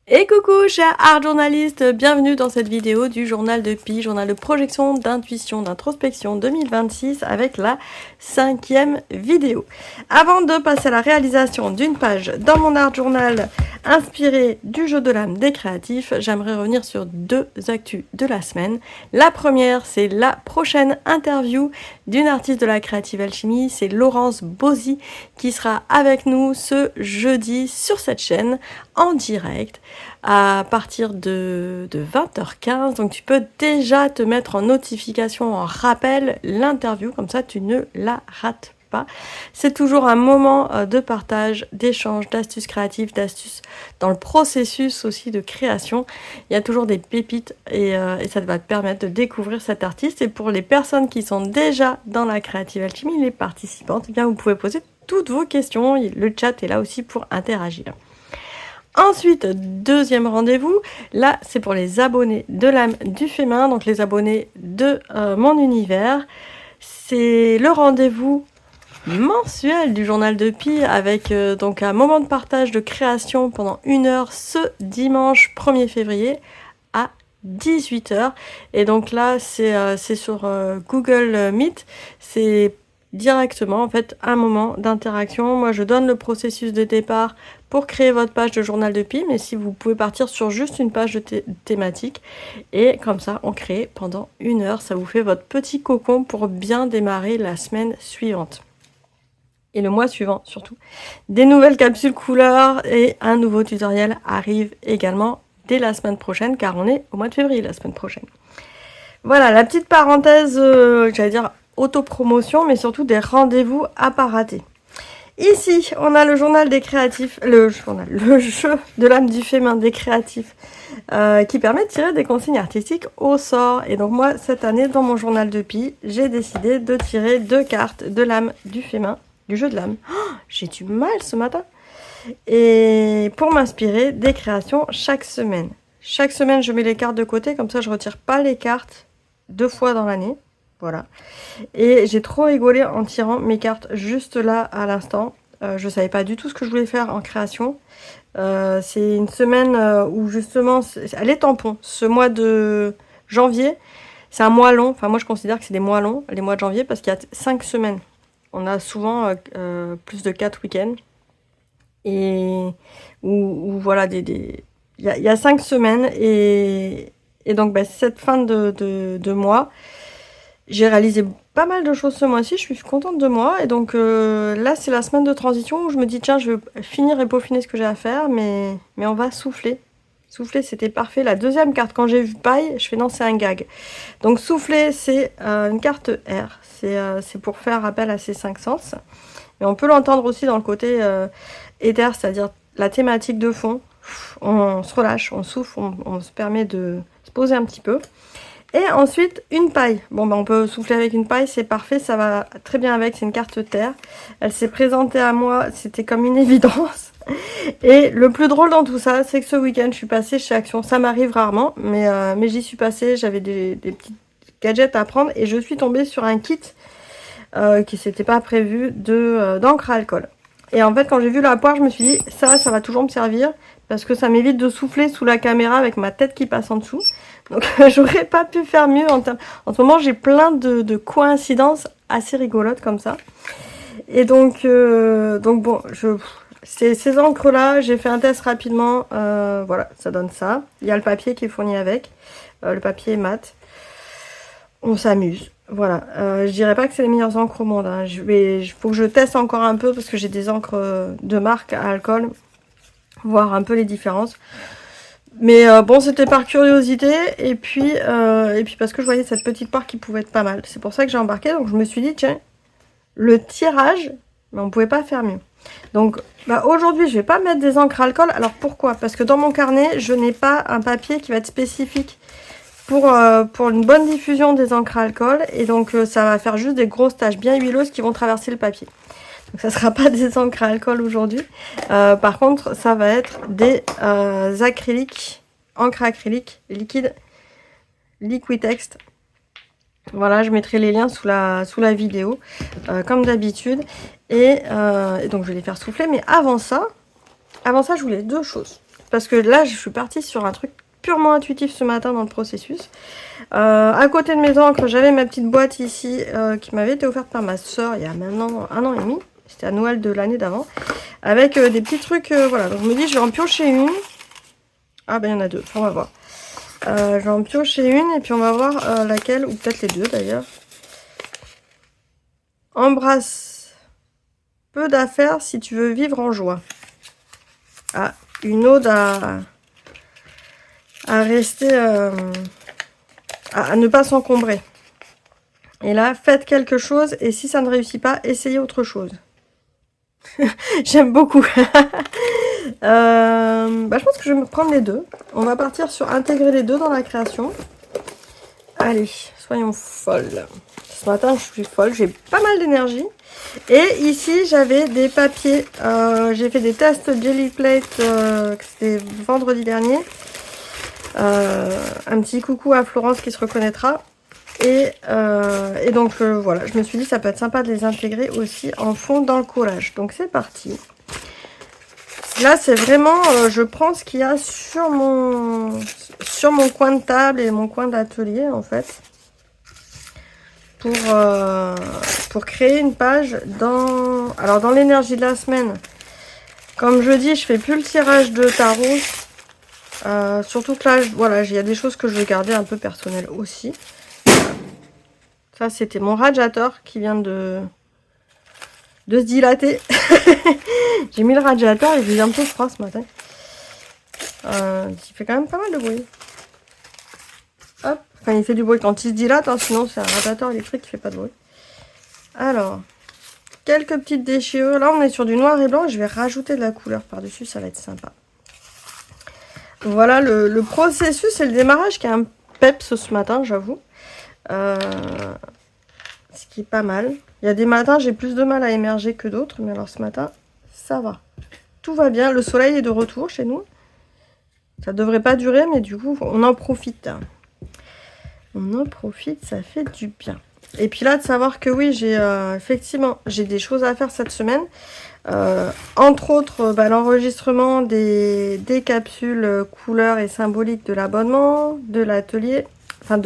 Et coucou chers art journalistes, bienvenue dans cette vidéo du journal de Pi, journal de projection, d'intuition, d'introspection 2026 avec la 5e vidéo. Avant de passer à la réalisation d'une page dans mon art journal inspiré du jeu de l'âme des créatifs, j'aimerais revenir sur deux actus de la semaine. La première, c'est la prochaine interview d'une artiste de la Creative Alchemy, c'est Laurence Bozzi qui sera avec nous ce jeudi sur cette chaîne en direct à partir de 20h15. Donc tu peux déjà te mettre en notification, en rappel l'interview, comme ça tu ne la rates pas. C'est toujours un moment de partage, d'échange, d'astuces créatives, d'astuces dans le processus aussi de création. Il y a toujours des pépites et ça va te permettre de découvrir cet artiste. Et pour les personnes qui sont déjà dans la Creative Alchemy, les participantes, eh bien vous pouvez poser toutes vos questions. Le chat est là aussi pour interagir. Ensuite, deuxième rendez-vous, là c'est pour les abonnés de l'âme du féminin, donc les abonnés de mon univers. C'est le rendez-vous mensuel du journal de Pi avec donc un moment de partage de création pendant 1 heure ce dimanche 1er février à 18h. Et donc là c'est sur Google Meet, c'est directement en fait un moment d'interaction. Moi je donne le processus de départ pour créer votre page de journal de Pi, mais si vous pouvez partir sur juste une page de thématique et comme ça on crée pendant 1 heure, ça vous fait votre petit cocon pour bien démarrer la semaine suivante et le mois suivant surtout. Des nouvelles capsules couleurs et un nouveau tutoriel arrive également dès la semaine prochaine car on est au mois de février la semaine prochaine. Voilà la petite parenthèse, j'allais dire autopromotion, mais surtout des rendez-vous à pas rater. Ici, on a le journal des créatifs, le jeu de l'âme du féminin des créatifs, qui permet de tirer des consignes artistiques au sort. Et donc moi, cette année, dans mon journal de Pi, j'ai décidé de tirer 2 cartes de l'âme du féminin, du jeu de l'âme. Oh, j'ai du mal ce matin. Et pour m'inspirer des créations chaque semaine. Chaque semaine, je mets les cartes de côté, comme ça je retire pas les cartes 2 fois dans l'année. Voilà. Et j'ai trop rigolé en tirant mes cartes juste là à l'instant. Je savais pas du tout ce que je voulais faire en création. C'est une semaine où justement, elle est tampon. Ce mois de janvier, c'est un mois long. Enfin moi je considère que c'est des mois longs, les mois de janvier, parce qu'il y a 5 semaines. On a souvent plus de 4 week-ends. Et où voilà, il y a 5 semaines. Et donc cette fin de mois, j'ai réalisé pas mal de choses ce mois-ci, je suis contente de moi. Et donc là, c'est la semaine de transition où je me dis, tiens, je vais finir et peaufiner ce que j'ai à faire, mais on va souffler. Souffler, c'était parfait. La deuxième carte, quand j'ai vu paille, je fais non, c'est un gag. Donc souffler, c'est une carte R. C'est pour faire appel à ses 5 sens. Mais on peut l'entendre aussi dans le côté éther, c'est-à-dire la thématique de fond. On se relâche, on souffle, on se permet de se poser un petit peu. Et ensuite, une paille. Bon, on peut souffler avec une paille, c'est parfait, ça va très bien avec, c'est une carte terre. Elle s'est présentée à moi, c'était comme une évidence. Et le plus drôle dans tout ça, c'est que ce week-end, je suis passée chez Action. Ça m'arrive rarement, mais j'y suis passée, j'avais des petits gadgets à prendre et je suis tombée sur un kit qui s'était pas prévu d'encre à alcool. Et en fait, quand j'ai vu la poire, je me suis dit, ça va toujours me servir parce que ça m'évite de souffler sous la caméra avec ma tête qui passe en dessous. Donc j'aurais pas pu faire mieux en ce moment j'ai plein de coïncidences assez rigolotes comme ça. Et donc bon, ces encres là, j'ai fait un test rapidement, voilà, ça donne ça. Il y a le papier qui est fourni avec, le papier est mat. On s'amuse. Voilà, je dirais pas que c'est les meilleures encres au monde, hein. Faut que je teste encore un peu parce que j'ai des encres de marque à alcool, voir un peu les différences. Mais bon, c'était par curiosité et puis parce que je voyais cette petite part qui pouvait être pas mal. C'est pour ça que j'ai embarqué. Donc je me suis dit, tiens, le tirage, mais on pouvait pas faire mieux. Donc aujourd'hui, je vais pas mettre des encres à alcool. Alors pourquoi? Parce que dans mon carnet, je n'ai pas un papier qui va être spécifique pour une bonne diffusion des encres à alcool. Et donc ça va faire juste des grosses taches bien huileuses qui vont traverser le papier. Donc ça sera pas des encres à alcool aujourd'hui. Par contre, ça va être des acryliques, encre acrylique liquide, Liquitex. Voilà, je mettrai les liens sous la vidéo, comme d'habitude. Et donc je vais les faire souffler. Mais avant ça, je voulais 2 choses. parce que là, je suis partie sur un truc purement intuitif ce matin dans le processus. À côté de mes encres, j'avais ma petite boîte ici qui m'avait été offerte par ma soeur il y a maintenant 1 an et demi. C'était à Noël de l'année d'avant. Avec des petits trucs, voilà. Donc je me dis, je vais en piocher une. Ah ben il y en a deux, enfin, on va voir. Je vais en piocher une et puis on va voir laquelle, ou peut-être les deux d'ailleurs. Embrasse peu d'affaires si tu veux vivre en joie. Ah, une ode à rester, à ne pas s'encombrer. Et là, faites quelque chose et si ça ne réussit pas, essayez autre chose. J'aime beaucoup. Je pense que je vais me prendre les deux. On va partir sur intégrer les deux dans la création. Allez, soyons folles. Ce matin, je suis folle. J'ai pas mal d'énergie. Et ici, j'avais des papiers. J'ai fait des tests Jelly Plate. C'était vendredi dernier. Un petit coucou à Florence qui se reconnaîtra. Et donc, voilà. Je me suis dit, ça peut être sympa de les intégrer aussi en fond dans le collage. Donc, c'est parti. Là, c'est vraiment, je prends ce qu'il y a sur mon coin de table et mon coin d'atelier, en fait, pour créer une page dans l'énergie de la semaine. Comme je dis, je fais plus le tirage de tarot, surtout que là, voilà, il y a des choses que je veux garder un peu personnelles aussi. Ça, c'était mon radiateur qui vient de se dilater. J'ai mis le radiateur, il est un peu froid ce matin. Il fait quand même pas mal de bruit. Hop. Enfin, il fait du bruit quand il se dilate, hein, sinon c'est un radiateur électrique qui fait pas de bruit. Alors, quelques petites déchirures. Là, on est sur du noir et blanc. Je vais rajouter de la couleur par-dessus, ça va être sympa. Voilà le processus et le démarrage qui est un peps ce matin, j'avoue. Ce qui est pas mal. Il y a des matins, j'ai plus de mal à émerger que d'autres, mais alors ce matin, ça va. Tout va bien. Le soleil est de retour chez nous. Ça devrait pas durer, mais du coup, on en profite. On en profite, ça fait du bien. Et puis là, de savoir que oui, j'ai effectivement, j'ai des choses à faire cette semaine. Entre autres, l'enregistrement des capsules couleurs et symboliques de l'abonnement, de l'atelier, enfin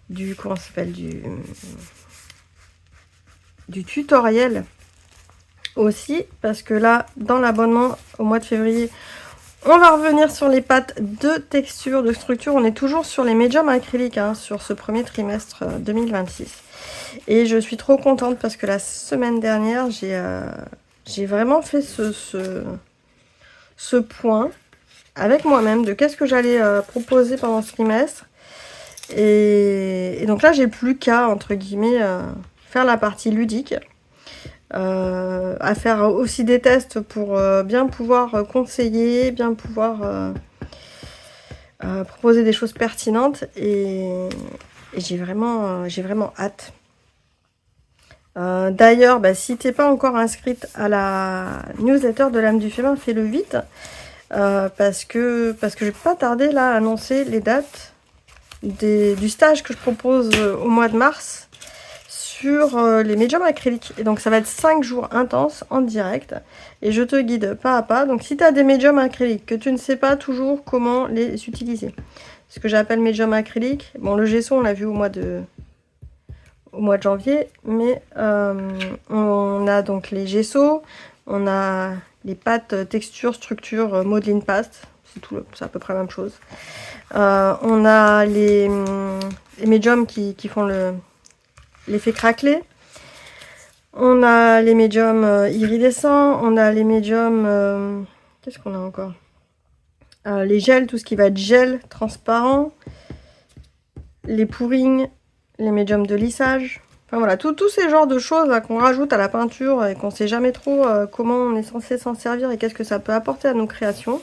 du comment ça s'appelle, du tutoriel aussi, parce que là, dans l'abonnement au mois de février, on va revenir sur les pattes de texture, de structure. On est toujours sur les médiums acryliques sur ce premier trimestre 2026. Et je suis trop contente parce que la semaine dernière, j'ai vraiment fait ce point avec moi-même de qu'est-ce que j'allais proposer pendant ce trimestre. Et donc là, j'ai plus qu'à, entre guillemets, faire la partie ludique. À faire aussi des tests pour bien pouvoir conseiller, bien pouvoir proposer des choses pertinentes et j'ai vraiment hâte. D'ailleurs, si t'es pas encore inscrite à la newsletter de l'âme du féminin, fais-le vite parce que je vais pas tarder là à annoncer les dates du stage que je propose au mois de mars sur les médiums acryliques. Et donc ça va être 5 jours intenses en direct. Et je te guide pas à pas. Donc si tu as des médiums acryliques, que tu ne sais pas toujours comment les utiliser. Ce que j'appelle médium acrylique. Bon, le gesso, on l'a vu au mois de janvier. Mais on a donc les gessos. On a les pâtes texture, structure, modeling paste. C'est tout, c'est à peu près la même chose. On a les médiums qui font l'effet craquelé. On a les médiums iridescents. On a les médiums... qu'est-ce qu'on a encore? Les gels, tout ce qui va être gel transparent. Les pourrings. Les médiums de lissage. Enfin voilà, tous ces genres de choses qu'on rajoute à la peinture et qu'on ne sait jamais trop comment on est censé s'en servir et qu'est-ce que ça peut apporter à nos créations.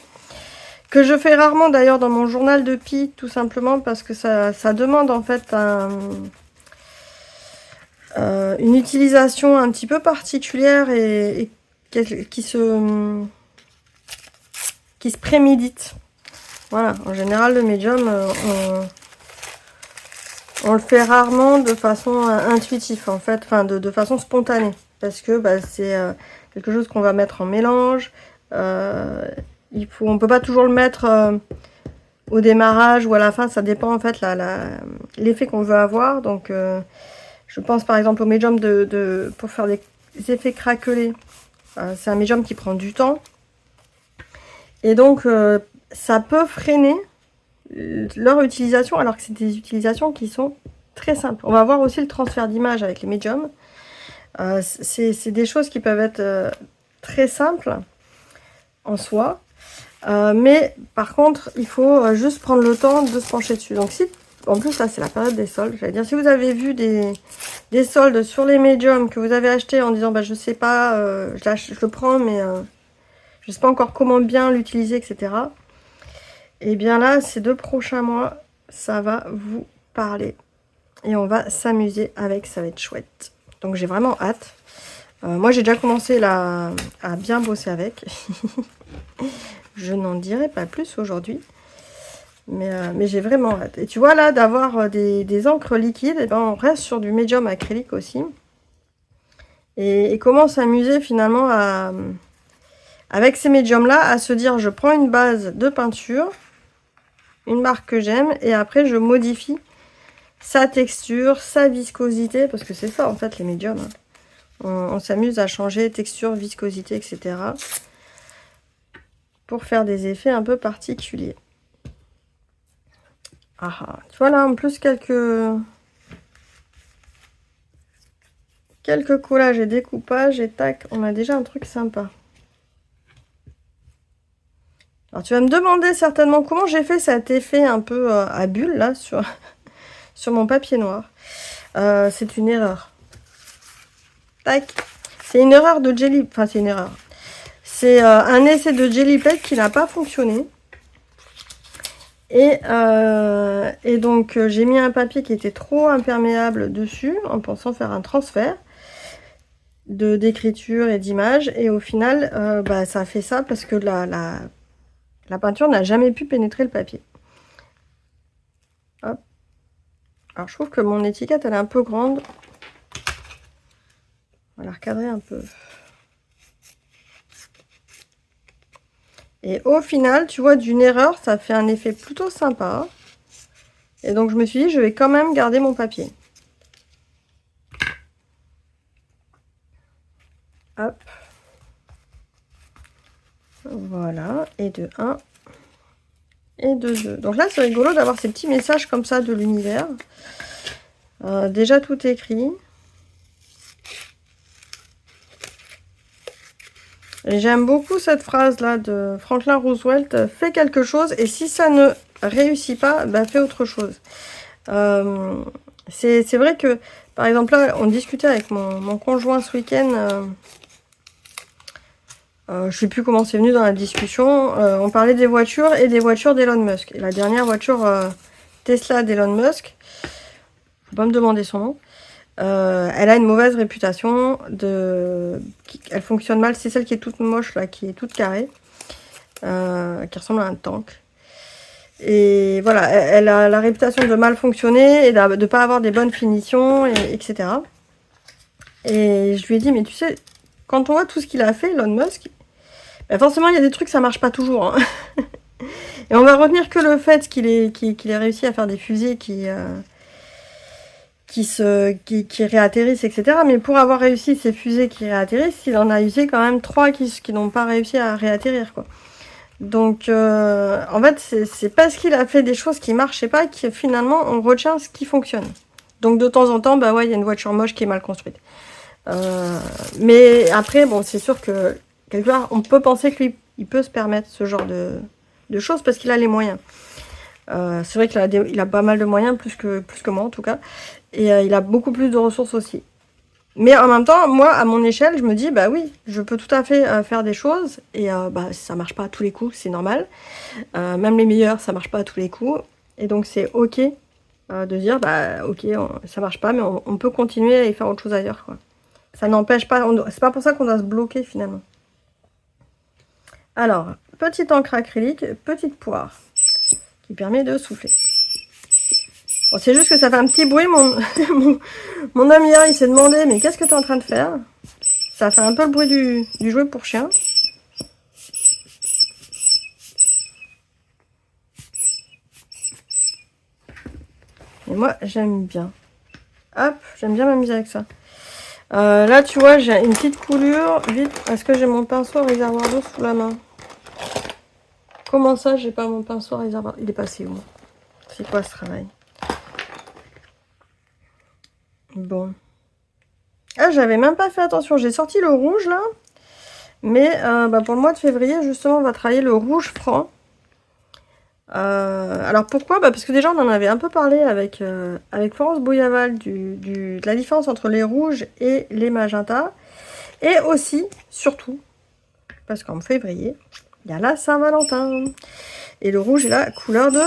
Que je fais rarement d'ailleurs dans mon journal de Pi, tout simplement parce que ça demande en fait une utilisation un petit peu particulière et qui se prémédite. Voilà, en général le médium, on le fait rarement de façon intuitive en fait, enfin de façon spontanée. Parce que c'est quelque chose qu'on va mettre en mélange. on peut pas toujours le mettre au démarrage ou à la fin, ça dépend en fait l'effet qu'on veut avoir. Donc je pense par exemple au médium pour faire des effets craquelés. C'est un médium qui prend du temps. Et donc ça peut freiner leur utilisation alors que c'est des utilisations qui sont très simples. On va voir aussi le transfert d'image avec les médiums. C'est des choses qui peuvent être très simples en soi. Mais par contre, il faut juste prendre le temps de se pencher dessus. Donc si, en plus là c'est la période des soldes, j'allais dire, si vous avez vu des soldes sur les médiums que vous avez acheté en disant bah je sais pas, je le prends mais je sais pas encore comment bien l'utiliser, etc. Et bien là, ces 2 prochains mois, ça va vous parler. Et on va s'amuser avec, ça va être chouette. Donc j'ai vraiment hâte. Moi j'ai déjà commencé là à bien bosser avec. Je n'en dirai pas plus aujourd'hui. Mais j'ai vraiment hâte. Et tu vois là, d'avoir des encres liquides, et ben on reste sur du médium acrylique aussi. Et comment s'amuser finalement avec ces médiums-là, à se dire je prends une base de peinture, une marque que j'aime, et après je modifie sa texture, sa viscosité, parce que c'est ça en fait les médiums. Hein. On s'amuse à changer texture, viscosité, etc. pour faire des effets un peu particuliers. Ah, tu vois là en plus quelques collages et découpages et tac, on a déjà un truc sympa. Alors tu vas me demander certainement comment j'ai fait cet effet un peu à bulle là sur mon papier noir. C'est une erreur. Tac. C'est une erreur de Jelly. Enfin c'est une erreur. C'est un essai de Jelly Pet qui n'a pas fonctionné. Et donc j'ai mis un papier qui était trop imperméable dessus en pensant faire un transfert d'écriture et d'image. Et au final, bah, ça a fait ça parce que la peinture n'a jamais pu pénétrer le papier. Hop. Alors je trouve que mon étiquette elle est un peu grande. On va la recadrer un peu. Et au final, tu vois, d'une erreur, ça fait un effet plutôt sympa. Et donc je me suis dit, je vais quand même garder mon papier. Hop. Voilà. Et de 1. Et de 2. Donc là, c'est rigolo d'avoir ces petits messages comme ça de l'univers. Déjà tout écrit. Et j'aime beaucoup cette phrase-là de Franklin Roosevelt. Fais quelque chose et si ça ne réussit pas, bah, fais autre chose. C'est vrai que, par exemple, là, on discutait avec mon conjoint ce week-end. Je sais plus comment c'est venu dans la discussion. On parlait des voitures et des voitures d'Elon Musk. Et la dernière voiture Tesla d'Elon Musk, faut pas me demander son nom. Elle a une mauvaise réputation. Elle fonctionne mal. C'est celle qui est toute moche là, qui est toute carrée, qui ressemble à un tank. Et voilà, elle a la réputation de mal fonctionner et de ne pas avoir des bonnes finitions, etc. Et je lui ai dit, mais tu sais, quand on voit tout ce qu'il a fait, Elon Musk, ben forcément il y a des trucs ça marche pas toujours. Hein. Et on va retenir que le fait qu'il ait réussi à faire des fusées qui réatterrissent, etc. Mais pour avoir réussi ces fusées qui réatterrissent, il en a usé quand même 3 qui n'ont pas réussi à réatterrir, quoi. Donc, en fait, c'est parce qu'il a fait des choses qui marchaient pas que finalement on retient ce qui fonctionne. Donc, de temps en temps, bah ouais, il y a une voiture moche qui est mal construite. Mais après, bon, c'est sûr que quelque part, on peut penser que lui, il peut se permettre ce genre de choses parce qu'il a les moyens. C'est vrai qu'il a pas mal de moyens, plus que moi en tout cas. Et il a beaucoup plus de ressources aussi. Mais en même temps, moi, à mon échelle, je me dis, bah oui, je peux tout à fait faire des choses. Et bah, ça marche pas à tous les coups, c'est normal. Même les meilleurs, ça marche pas à tous les coups. Et donc, c'est ok de dire, bah ok, ça marche pas, mais on peut continuer et faire autre chose ailleurs, quoi. Ça n'empêche pas, c'est pas pour ça qu'on doit se bloquer finalement. Alors, petite encre acrylique, petite poire, qui permet de souffler. Bon, c'est juste que ça fait un petit bruit. Mon ami hier, il s'est demandé, mais qu'est-ce que tu es en train de faire? Ça fait un peu le bruit du jouet pour chien. Et moi, j'aime bien. Hop, j'aime bien m'amuser avec ça. Là, tu vois, j'ai une petite coulure. Vite, est-ce que j'ai mon pinceau à réservoir d'eau sous la main? Comment ça, j'ai pas mon pinceau à réservoir? Il est passé où? C'est quoi ce travail? Bon. Ah, j'avais même pas fait attention. J'ai sorti le rouge, là. Mais pour le mois de février, justement, on va travailler le rouge franc. Alors pourquoi? Parce que déjà on en avait un peu parlé avec Florence Bouillaval de la différence entre les rouges et les magentas. Et aussi, surtout, parce qu'en février, il y a la Saint-Valentin. Et le rouge est la couleur de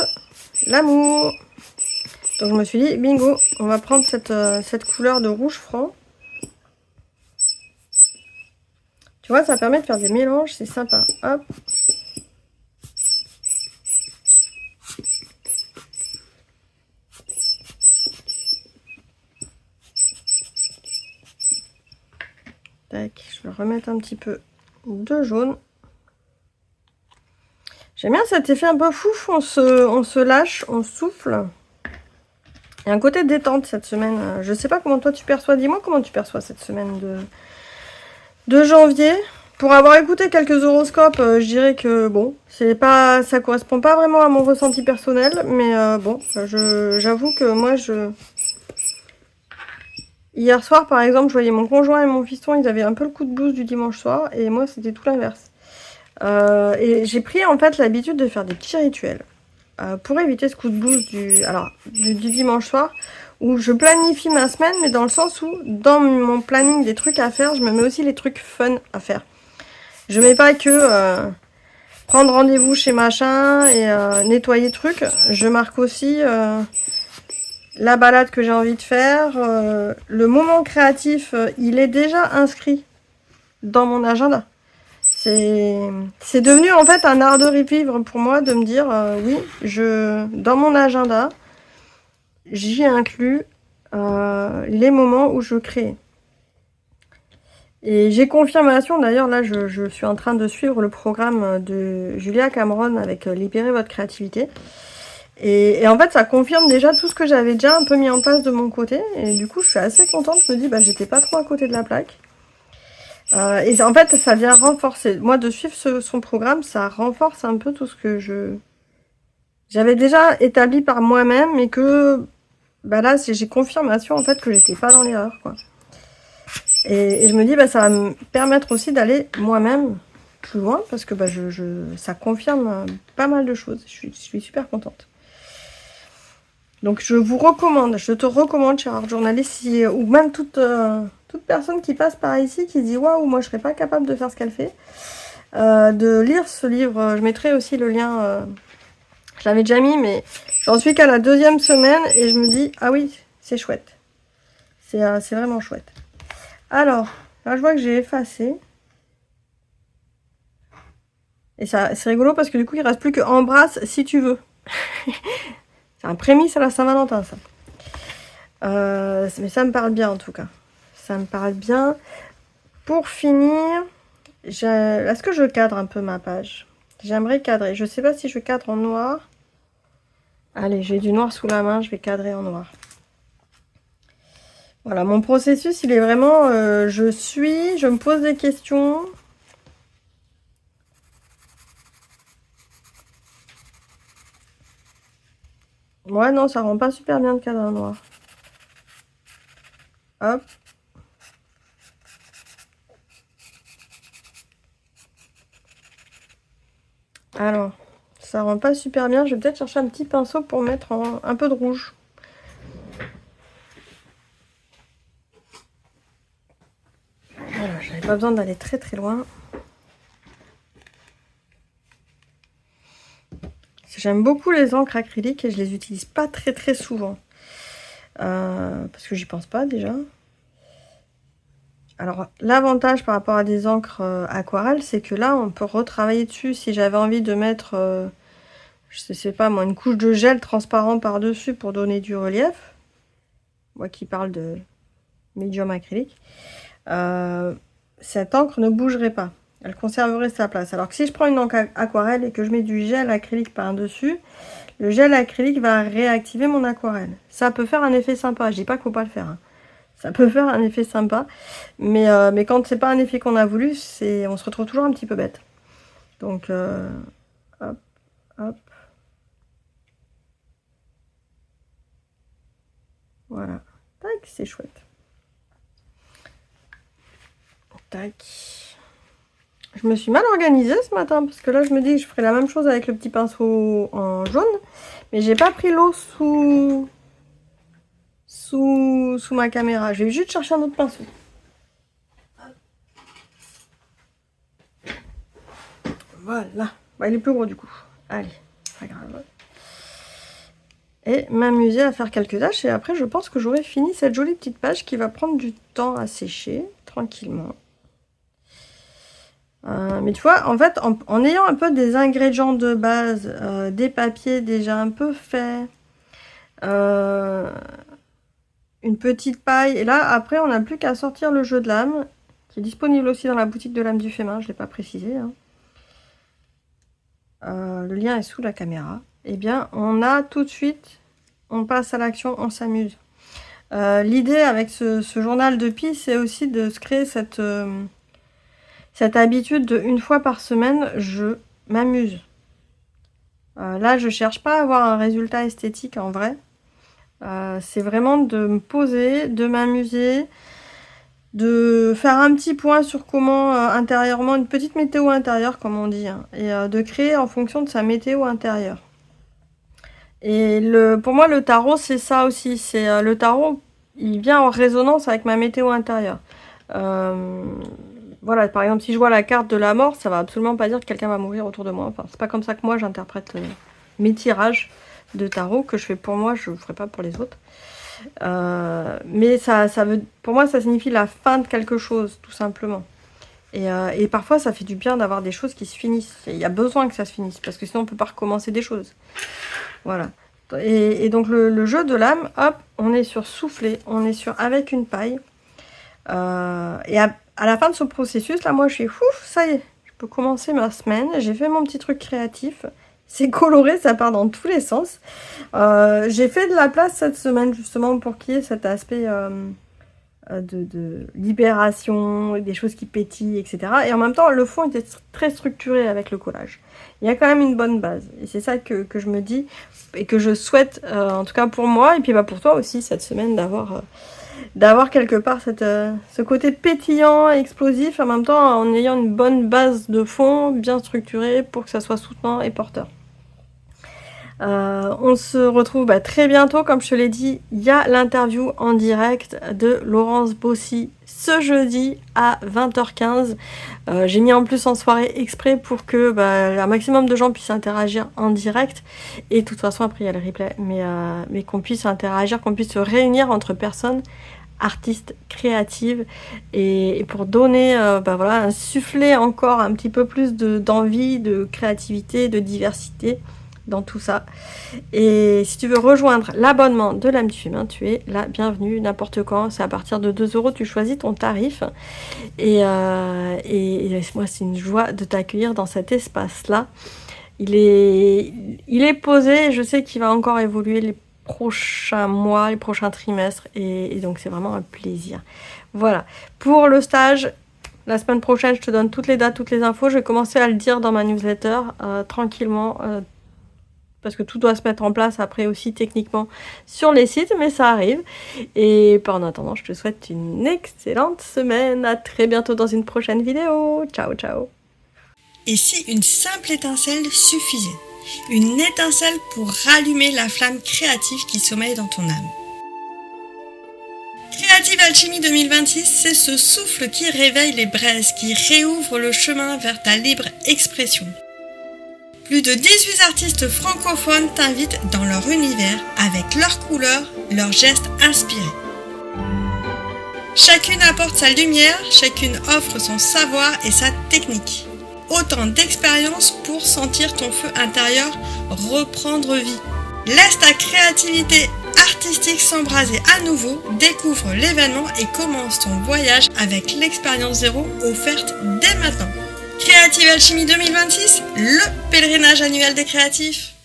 l'amour. Donc je me suis dit, bingo, on va prendre cette couleur de rouge franc. Tu vois, ça permet de faire des mélanges, c'est sympa. Hop. Tac, je vais remettre un petit peu de jaune. J'aime bien cet effet un peu fouf, on se lâche, on souffle. Il y a un côté détente cette semaine. Je sais pas comment toi tu perçois, dis-moi comment tu perçois cette semaine de janvier. Pour avoir écouté quelques horoscopes, je dirais que bon, ça correspond pas vraiment à mon ressenti personnel, mais bon, j'avoue que moi hier soir par exemple, je voyais mon conjoint et mon fiston, ils avaient un peu le coup de blues du dimanche soir, et moi c'était tout l'inverse. Et j'ai pris en fait l'habitude de faire des petits rituels pour éviter ce coup de blues du dimanche soir, où je planifie ma semaine, mais dans le sens où dans mon planning des trucs à faire, je me mets aussi les trucs fun à faire. Je mets pas que prendre rendez-vous chez machin et nettoyer trucs. Je marque aussi la balade que j'ai envie de faire. Le moment créatif, il est déjà inscrit dans mon agenda. C'est devenu en fait un art de vivre pour moi de me dire oui, dans mon agenda, j'y inclus les moments où je crée. Et j'ai confirmation, d'ailleurs, là, je suis en train de suivre le programme de Julia Cameron avec Libérer votre créativité. Et en fait, ça confirme déjà tout ce que j'avais déjà un peu mis en place de mon côté. Et du coup, je suis assez contente. Je me dis, j'étais pas trop à côté de la plaque. Et en fait, ça vient renforcer. Moi, de suivre son programme, ça renforce un peu tout ce que j'avais déjà établi par moi-même. Et que, là, j'ai confirmation, en fait, que j'étais pas dans l'erreur, quoi. Et je me dis, ça va me permettre aussi d'aller moi-même plus loin, parce que ça confirme pas mal de choses. Je suis super contente. Donc je te recommande, cher art journaliste, ou même toute personne qui passe par ici, qui dit waouh, moi je serais pas capable de faire ce qu'elle fait, de lire ce livre. Je mettrai aussi le lien, je l'avais déjà mis, mais j'en suis qu'à la 2e semaine, et je me dis, ah oui, c'est chouette. C'est vraiment chouette. Alors, là je vois que j'ai effacé. Et ça, c'est rigolo parce que du coup, il reste plus que embrasse si tu veux. C'est un prémisse à la Saint-Valentin, ça. Mais ça me parle bien en tout cas. Ça me parle bien. Pour finir, est-ce que je cadre un peu ma page? J'aimerais cadrer. Je sais pas si je cadre en noir. Allez, j'ai du noir sous la main, je vais cadrer en noir. Voilà, mon processus, il est vraiment... je me pose des questions. Ouais, non, ça rend pas super bien de cadre en noir. Hop. Alors, ça rend pas super bien. Je vais peut-être chercher un petit pinceau pour mettre un peu de rouge. Voilà, j'avais pas besoin d'aller très très loin. J'aime beaucoup les encres acryliques et je les utilise pas très très souvent. Parce que j'y pense pas déjà. Alors, l'avantage par rapport à des encres aquarelles, c'est que là, on peut retravailler dessus. Si j'avais envie de mettre, je sais pas moi, une couche de gel transparent par-dessus pour donner du relief. Moi qui parle de médium acrylique. Cette encre ne bougerait pas. Elle conserverait sa place. Alors que si je prends une encre aquarelle et que je mets du gel acrylique par-dessus, le gel acrylique va réactiver mon aquarelle. Ça peut faire un effet sympa. Je dis pas qu'il faut pas le faire. Hein. Ça peut faire un effet sympa. Mais quand c'est pas un effet qu'on a voulu, on se retrouve toujours un petit peu bête. Donc, hop, hop. Voilà. Tac, c'est chouette. Tac. Je me suis mal organisée ce matin parce que là je me dis que je ferai la même chose avec le petit pinceau en jaune, mais j'ai pas pris l'eau sous ma caméra. Je vais juste chercher un autre pinceau. Voilà. Bah, il est plus gros du coup. Allez, pas grave. Et m'amuser à faire quelques tâches et après je pense que j'aurai fini cette jolie petite page qui va prendre du temps à sécher tranquillement. Mais tu vois, en fait, en ayant un peu des ingrédients de base, des papiers déjà un peu faits, une petite paille, et là, après, on n'a plus qu'à sortir le jeu de l'âme, qui est disponible aussi dans la boutique de l'âme du fait main, je ne l'ai pas précisé. Hein. Le lien est sous la caméra. Eh bien, on a tout de suite, on passe à l'action, on s'amuse. L'idée avec ce journal de Pi, c'est aussi de se créer cette habitude de une fois par semaine, je m'amuse. Là, je cherche pas à avoir un résultat esthétique en vrai. C'est vraiment de me poser, de m'amuser, de faire un petit point sur comment intérieurement, une petite météo intérieure comme on dit, hein, et de créer en fonction de sa météo intérieure. Et pour moi, le tarot, c'est ça aussi. C'est le tarot, il vient en résonance avec ma météo intérieure. Voilà, par exemple, si je vois la carte de la mort, ça va absolument pas dire que quelqu'un va mourir autour de moi. Enfin, c'est pas comme ça que moi j'interprète mes tirages de tarot que je fais pour moi, je le ferai pas pour les autres. Mais ça veut, pour moi, ça signifie la fin de quelque chose, tout simplement. Et parfois, ça fait du bien d'avoir des choses qui se finissent. Il y a besoin que ça se finisse, parce que sinon on peut pas recommencer des choses. Voilà. Et donc le jeu de l'âme, hop, on est sur souffler, on est sur avec une paille. Et à la fin de ce processus, là, moi, je suis ouf, ça y est, je peux commencer ma semaine. J'ai fait mon petit truc créatif. C'est coloré, ça part dans tous les sens. J'ai fait de la place cette semaine, justement, pour qu'il y ait cet aspect de libération, des choses qui pétillent, etc. Et en même temps, le fond était très structuré avec le collage. Il y a quand même une bonne base. Et c'est ça que je me dis et que je souhaite, en tout cas pour moi, et puis bah, pour toi aussi, cette semaine, d'avoir quelque part ce côté pétillant, explosif, en même temps en ayant une bonne base de fond bien structurée pour que ça soit soutenant et porteur. On se retrouve très bientôt, comme je te l'ai dit, il y a l'interview en direct de Laurence Bossy ce jeudi à 20h15. J'ai mis en plus en soirée exprès pour que un maximum de gens puissent interagir en direct, et de toute façon après il y a le replay, mais qu'on puisse interagir, qu'on puisse se réunir entre personnes artistes créatives et pour donner voilà, insuffler encore un petit peu plus d'envie, de créativité, de diversité dans tout ça. Et si tu veux rejoindre l'abonnement de l'âme du humain, tu es la bienvenue n'importe quand. C'est à partir de 2 €, tu choisis ton tarif. Et moi, c'est une joie de t'accueillir dans cet espace-là. Il est posé, je sais qu'il va encore évoluer les prochains mois, les prochains trimestres, et donc c'est vraiment un plaisir. Voilà, pour le stage, la semaine prochaine, je te donne toutes les dates, toutes les infos. Je vais commencer à le dire dans ma newsletter, tranquillement, parce que tout doit se mettre en place après aussi techniquement sur les sites, mais ça arrive. Et en attendant, je te souhaite une excellente semaine. À très bientôt dans une prochaine vidéo. Ciao, ciao. Et si une simple étincelle suffisait? Une étincelle pour rallumer la flamme créative qui sommeille dans ton âme. Creative Alchemy 2026, c'est ce souffle qui réveille les braises, qui réouvre le chemin vers ta libre expression. Plus de 18 artistes francophones t'invitent dans leur univers avec leurs couleurs, leurs gestes inspirés. Chacune apporte sa lumière, chacune offre son savoir et sa technique. Autant d'expériences pour sentir ton feu intérieur reprendre vie. Laisse ta créativité artistique s'embraser à nouveau, découvre l'événement et commence ton voyage avec l'expérience zéro offerte dès maintenant. Creative Alchemy 2026, le pèlerinage annuel des créatifs.